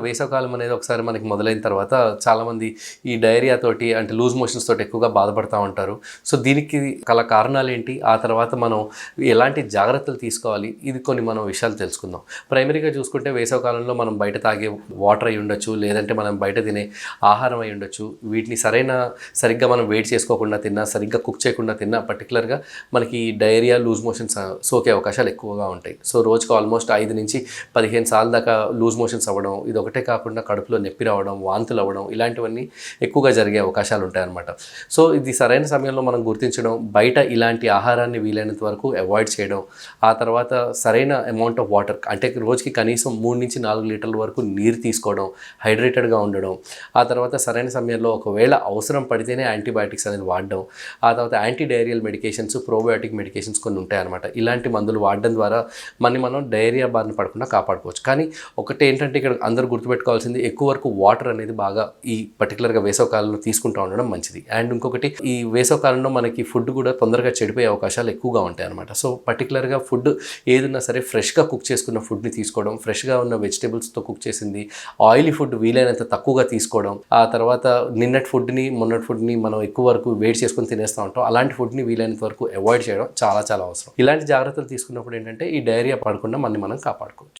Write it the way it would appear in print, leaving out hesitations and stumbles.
వేసవికాలం అనేది ఒకసారి మనకి మొదలైన తర్వాత చాలామంది ఈ డయేరియా తోటి అంటే లూజ్ మోషన్స్ తోటి ఎక్కువగా బాధపడుతూ ఉంటారు. సో దీనికి గల కారణాలు ఏంటి, ఆ తర్వాత మనం ఎలాంటి జాగ్రత్తలు తీసుకోవాలి, ఇది కొన్ని మనం విషయాలు తెలుసుకుందాం. ప్రైమరీగా చూసుకుంటే వేసవికాలంలో మనం బయట తాగే వాటర్ అయి ఉండొచ్చు, లేదంటే మనం బయట తినే ఆహారం అయి ఉండొచ్చు. వీటిని సరిగ్గా మనం వెయిట్ చేసుకోకుండా తిన్నా, సరిగ్గా కుక్ చేయకుండా తిన్నా పర్టికులర్గా మనకి డయేరియా లూజ్ మోషన్స్ సోకే అవకాశాలు ఎక్కువగా ఉంటాయి. సో రోజుకు ఆల్మోస్ట్ 5 నుంచి 15 సార్లు దాకా లూజ్ మోషన్స్ అవ్వడం, ఇది ఒకటే కాకుండా కడుపులో నొప్పి రావడం, వాంతులు అవ్వడం, ఇలాంటివన్నీ ఎక్కువగా జరిగే అవకాశాలు ఉంటాయన్నమాట. సో ఇది సరైన సమయంలో మనం గుర్తించడం, బయట ఇలాంటి ఆహారాన్ని వీలైనంత వరకు అవాయిడ్ చేయడం, ఆ తర్వాత సరైన అమౌంట్ ఆఫ్ వాటర్ అంటే రోజుకి కనీసం 3 నుంచి 4 లీటర్ల వరకు నీరు తీసుకోవడం, హైడ్రేటెడ్గా ఉండడం, ఆ తర్వాత సరైన సమయంలో ఒకవేళ అవసరం పడితేనే యాంటీబయాటిక్స్ అనేది వాడడం, ఆ తర్వాత anti diarrhoeal medications, probiotic medications కొన్ని ఉంటాయన్నమాట. ఇలాంటి మందులు వాడడం ద్వారా మనం డయేరియా బారిన పడకుండా కాపాడుకోవచ్చు. కానీ ఒకటి ఏంటంటే ఇక్కడ అందరూ గుర్తుపెట్టుకోవాల్సింది, ఎక్కువ వరకు వాటర్ అనేది బాగా ఈ పర్టికులర్గా వేసవికాలంలో తీసుకుంటూ ఉండడం మంచిది. అండ్ ఇంకొకటి, ఈ వేసవికాలంలో మనకి ఫుడ్ కూడా తొందరగా చెడిపోయే అవకాశాలు ఎక్కువగా ఉంటాయి అనమాట. సో పర్టికులర్గా ఫుడ్ ఏదన్నా సరే ఫ్రెష్గా కుక్ చేసుకున్న ఫుడ్ని తీసుకోవడం, ఫ్రెష్గా ఉన్న వెజిటేబుల్స్తో కుక్ చేసింది, ఆయిలీ ఫుడ్ వీలైనంత తక్కువగా తీసుకోవడం, ఆ తర్వాత నిన్నటి ఫుడ్ని మొన్నటి ఫుడ్ని మనం ఎక్కువ వరకు వేడి చేసుకొని తినేస్తూ ఉంటాం. అలాంటి ఫుడ్ని వీలైనంత వరకు అవాయిడ్ చేయడం చాలా చాలా అవసరం. ఇలాంటి జాగ్రత్తలు తీసుకున్నప్పుడు ఏంటంటే ఈ డయేరియా పడకుండా మనం కాపాడుకోవచ్చు.